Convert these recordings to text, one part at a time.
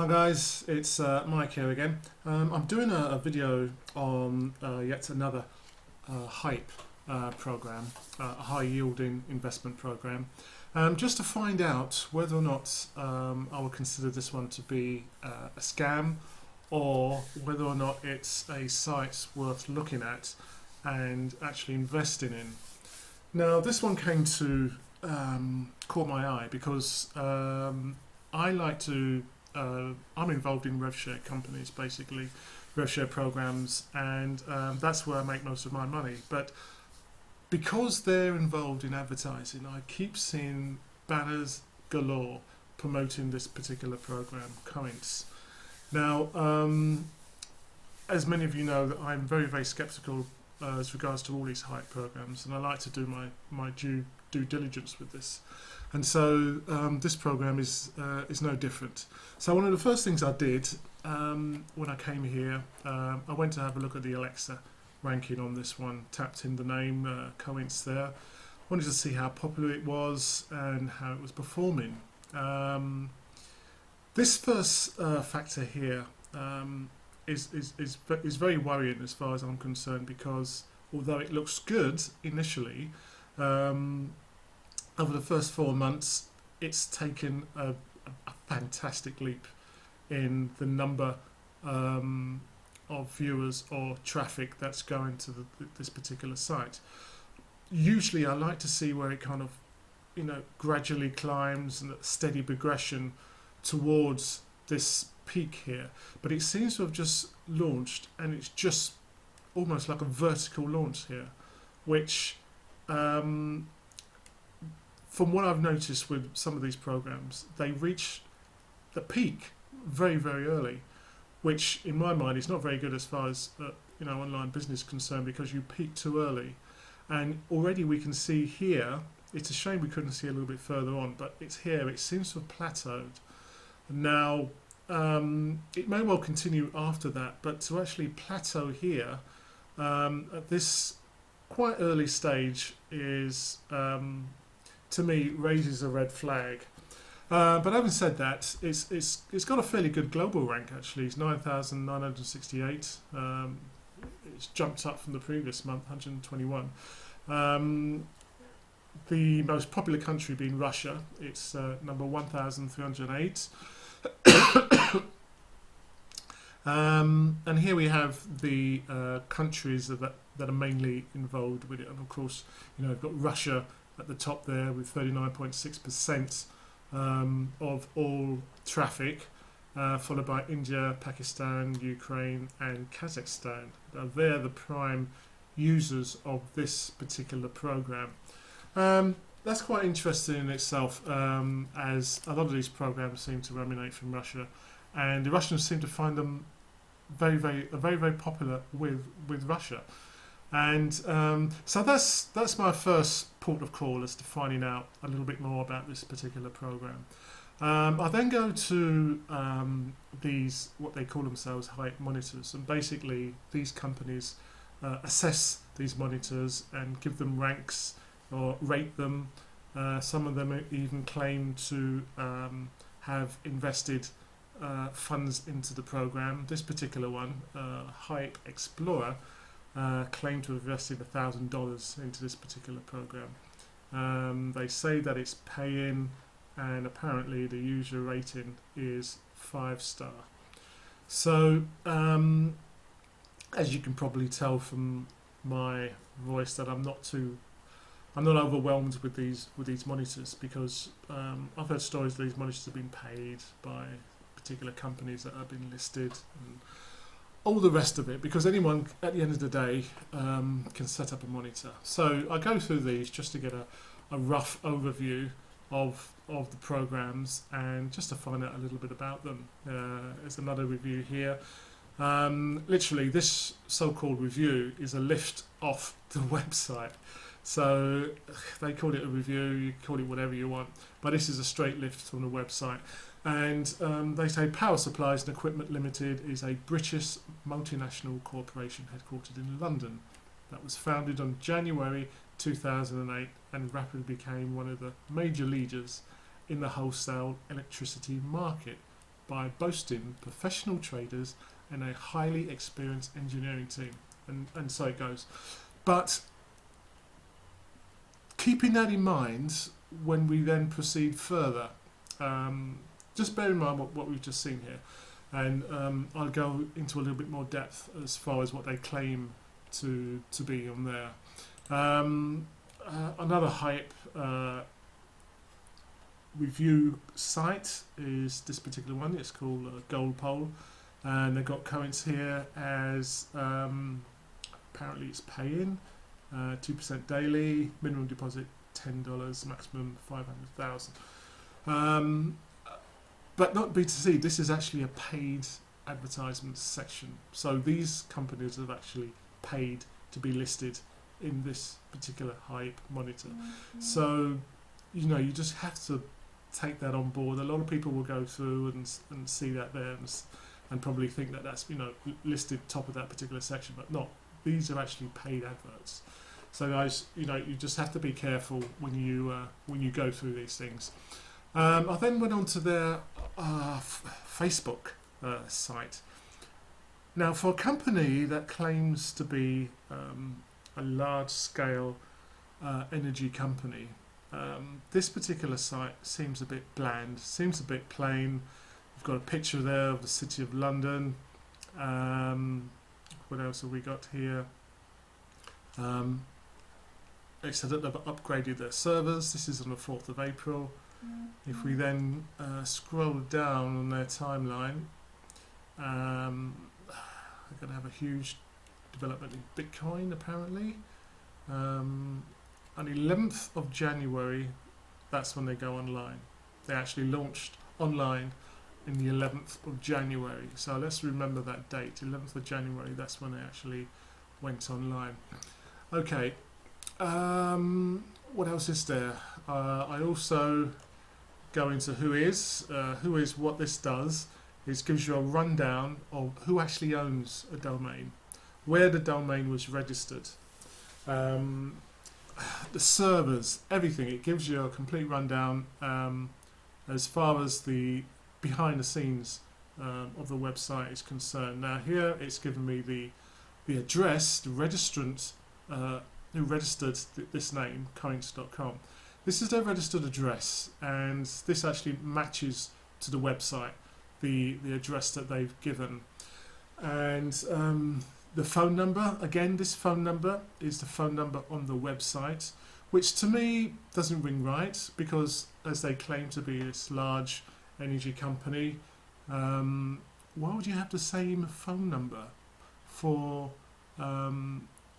Hi guys, it's Mike here again. I'm doing a video on yet another Hyip program, a high yielding investment program, just to find out whether or not I would consider this one to be a scam, or whether or not it's a site worth looking at and actually investing in. Now this one came to caught my eye because I like to I'm involved in rev share companies, basically rev share programs, and that's where I make most of my money. But because they're involved in advertising, I keep seeing banners galore promoting this particular program, Coince. Now, as many of you know, that I'm very skeptical as regards to all these hype programs, and I like to do my due diligence with this. And so this program is no different. So one of the first things I did when I came here, I went to have a look at the Alexa ranking on this one, tapped in the name Coince there, wanted to see how popular it was and how it was performing. This first factor here is very worrying as far as I'm concerned, because although it looks good initially, over the first 4 months, it's taken a fantastic leap in the number of viewers or traffic that's going to this particular site. Usually I like to see where it kind of, gradually climbs and a steady progression towards this peak here. But it seems to have just launched, and it's just almost like a vertical launch here, which from what I've noticed with some of these programs, they reach the peak very early, which in my mind is not very good as far as online business is concerned, because you peak too early. And already we can see here, it's a shame we couldn't see a little bit further on, but it's here, it seems to have plateaued. Now, it may well continue after that, but to actually plateau here at this quite early stage is, to me, raises a red flag. But having said that, it's got a fairly good global rank actually. It's 9,968. It's jumped up from the previous month, 121. The most popular country being Russia. It's number 1,308. And here we have the countries that are mainly involved with it. And of course, we've got Russia at the top there with 39.6% of all traffic, followed by India, Pakistan, Ukraine and Kazakhstan. Now they're the prime users of this particular program. That's quite interesting in itself, as a lot of these programs seem to emanate from Russia, and the Russians seem to find them very popular with Russia. And so that's my first port of call as to finding out a little bit more about this particular program. I then go to these, what they call themselves, Hyip monitors, and basically these companies assess these monitors and give them ranks or rate them. Some of them even claim to have invested funds into the program. This particular one, Hyip Explorer, claim to have invested $1,000 into this particular program. They say that it's paying, and apparently the user rating is 5-star. So as you can probably tell from my voice, that I'm not overwhelmed with these monitors, because I've heard stories that these monitors have been paid by particular companies that have been listed and all the rest of it, because anyone at the end of the day can set up a monitor. So I go through these just to get a rough overview of the programs and just to find out a little bit about them. There's another review here. Literally this so-called review is a lift off the website. So they call it a review, you call it whatever you want, but this is a straight lift from the website. And they say Power Supplies and Equipment Limited is a British multinational corporation headquartered in London that was founded on January 2008 and rapidly became one of the major leaders in the wholesale electricity market, by boasting professional traders and a highly experienced engineering team. And so it goes. But keeping that in mind when we then proceed further, just bear in mind what we've just seen here. And I'll go into a little bit more depth as far as what they claim to be on there. Another Hyip review site is this particular one. It's called Gold Pole, and they've got Coince here as apparently it's pay-in, 2% daily, minimum deposit $10, maximum 500,000. But not B2C. This is actually a paid advertisement section. So these companies have actually paid to be listed in this particular Hyip monitor. So, you know, you just have to take that on board. A lot of people will go through and see that there and probably think that that's, you know, listed top of that particular section, but not. These are actually paid adverts. So guys, you know, you just have to be careful when you go through these things. I then went on to their Facebook site. Now, for a company that claims to be a large-scale energy company, this particular site seems a bit bland, seems a bit plain. We've got a picture there of the City of London. What else have we got here? It said that they've upgraded their servers. This is on the 4th of April. If we then scroll down on their timeline, they're going to have a huge development in Bitcoin, apparently. On the 11th of January, that's when they go online. They actually launched online in the 11th of January. So let's remember that date, 11th of January, that's when they actually went online. Okay, what else is there? I also go into who is what this does is gives you a rundown of who actually owns a domain, where the domain was registered, the servers, everything. It gives you a complete rundown as far as the behind the scenes of the website is concerned. Now here it's given me the address, the registrant who registered this name, Coince.com. This is their registered address, and this actually matches to the website, the address that they've given. And the phone number, again, this phone number is the phone number on the website, which to me doesn't ring right, because as they claim to be this large energy company, why would you have the same phone number for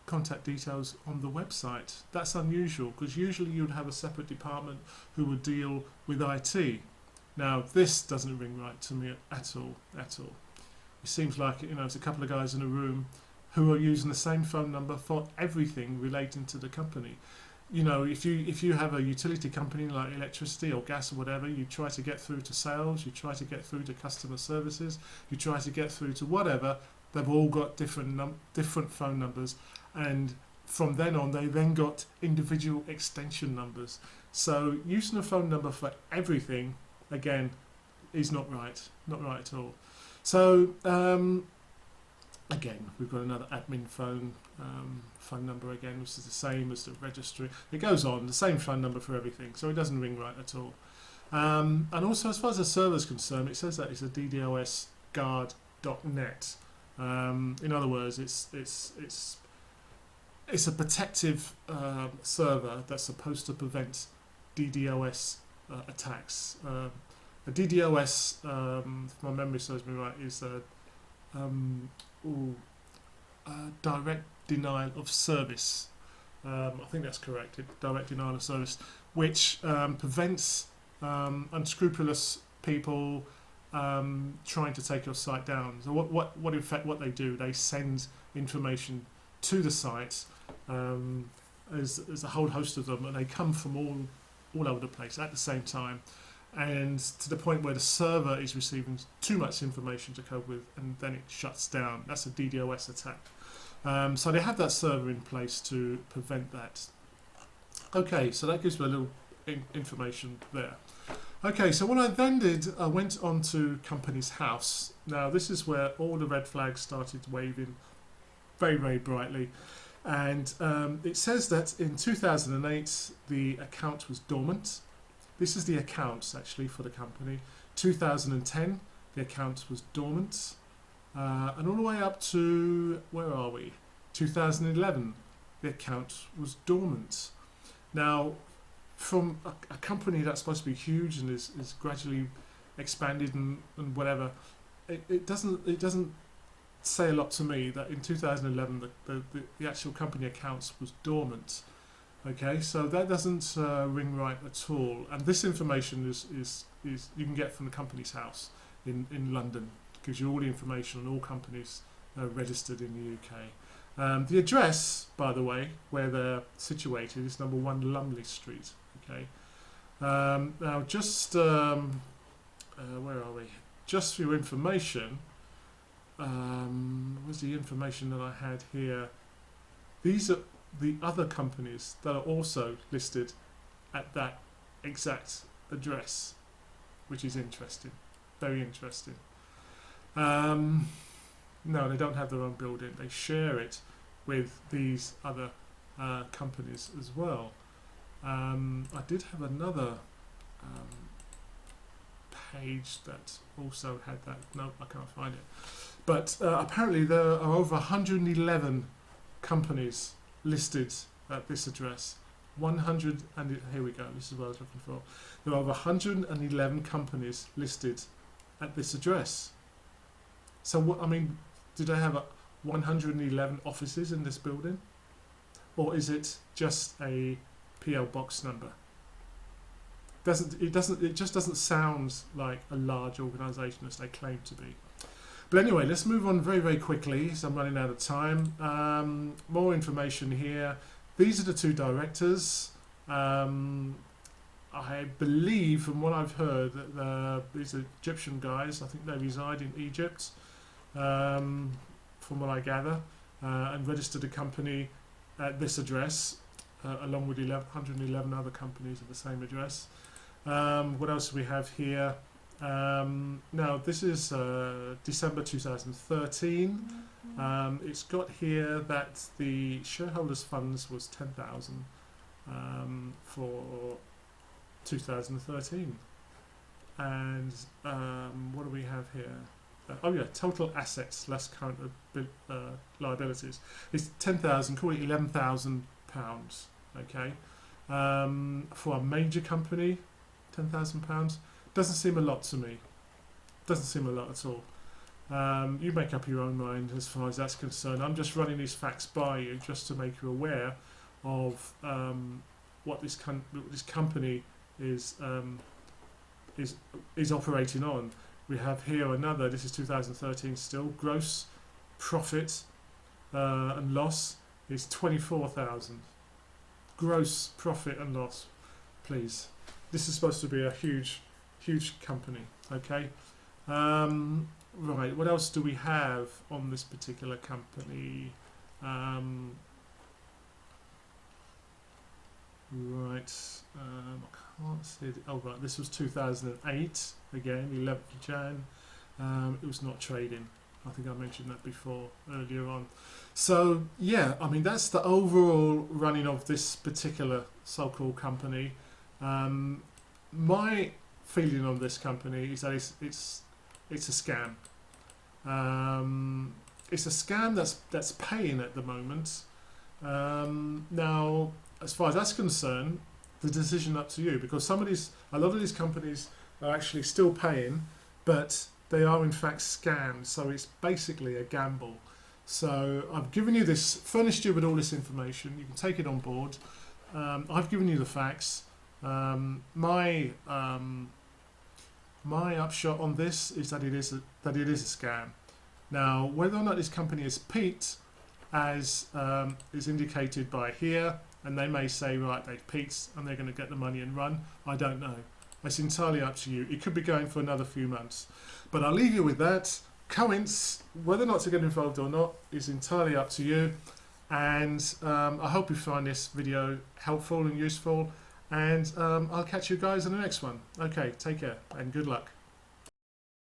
contact details on the website? That's unusual, because usually you'd have a separate department who would deal with IT. Now this doesn't ring right to me at all. It seems like, you know, it's a couple of guys in a room who are using the same phone number for everything relating to the company. You know, if you have a utility company like electricity or gas or whatever, you try to get through to sales, you try to get through to customer services, you try to get through to whatever. They've all got different phone numbers, and from then on they then got individual extension numbers. So using a phone number for everything, again, is not right at all. So again, we've got another admin phone number again, which is the same as the registry. It goes on, the same phone number for everything, so it doesn't ring right at all. And also, as far as the server is concerned, it says that it's a DDoS guard.net. In other words, it's a protective server that's supposed to prevent DDoS attacks. A DDoS, if my memory serves me right, is a direct denial of service. I think that's correct. Direct denial of service, which prevents unscrupulous people trying to take your site down. So what in fact what they do, they send information to the site. There's a whole host of them, and they come from all over the place at the same time, and to the point where the server is receiving too much information to cope with, and then it shuts down. That's a DDoS attack. So they have that server in place to prevent that. Okay, so that gives me a little information there. Okay, so what I then did, I went on to Companies House. Now this is where all the red flags started waving very, very brightly. And it says that in 2008 the account was dormant. This is the accounts actually for the company. 2010 the account was dormant. And all the way up to, where are we? 2011 the account was dormant. Now, from a company that's supposed to be huge and is gradually expanded and whatever, it doesn't say a lot to me that in 2011 the actual company accounts was dormant. Okay, so that doesn't ring right at all. And this information is you can get from the Companies House in London. Gives you all the information on all companies registered in the UK. The address, by the way, where they're situated is number 1 Lumley Street. Okay. Now, just where are we? Just for your information, was the information that I had here? These are the other companies that are also listed at that exact address, which is interesting, very interesting. No, they don't have their own building. They share it with these other companies as well. I did have another page that also had that. No, I can't find it. But apparently there are over 111 companies listed at this address. 100, and here we go. This is what I was looking for. There are over 111 companies listed at this address. So what? I mean, do they have 111 offices in this building, or is it just a PL box number? It just doesn't sound like a large organisation as they claim to be. But anyway, let's move on very, very quickly, so I'm running out of time. More information here. These are the 2 directors. I believe, from what I've heard, that these are Egyptian guys. I think they reside in Egypt, from what I gather, and registered a company at this address, along with 111 other companies at the same address. What else do we have here? Now, this is December 2013. It's got here that the shareholders' funds was 10,000 for 2013. And what do we have here? Oh yeah, total assets less current liabilities. It's 10,000, call it £11,000. Okay, for a major company, £10,000 doesn't seem a lot to me. Doesn't seem a lot at all. You make up your own mind as far as that's concerned. I'm just running these facts by you just to make you aware of what this company is operating on. We have here another. This is 2013 still. Gross profit and loss is 24,000. Gross profit and loss, please. This is supposed to be a huge company. Okay. Right. What else do we have on this particular company? Right. I can't see it. Oh, right. This was 2008. Again, 11th of Jan. It was not trading. I think I mentioned that before, earlier on. So, yeah, I mean, that's the overall running of this particular so-called company. My feeling on this company is that it's a scam. It's a scam that's paying at the moment. Now, as far as that's concerned, the decision up to you, because a lot of these companies are actually still paying, but they are in fact scams. So it's basically a gamble. So I've given you this, furnished you with all this information. You can take it on board. I've given you the facts. My upshot on this is that it is a scam. Now, whether or not this company is peaked, as is indicated by here, and they may say, right, they've peaked and they're going to get the money and run, I don't know. It's entirely up to you. It could be going for another few months. But I'll leave you with that. Coince, whether or not to get involved or not, is entirely up to you. And I hope you find this video helpful and useful. And I'll catch you guys in the next one. Okay, take care and good luck.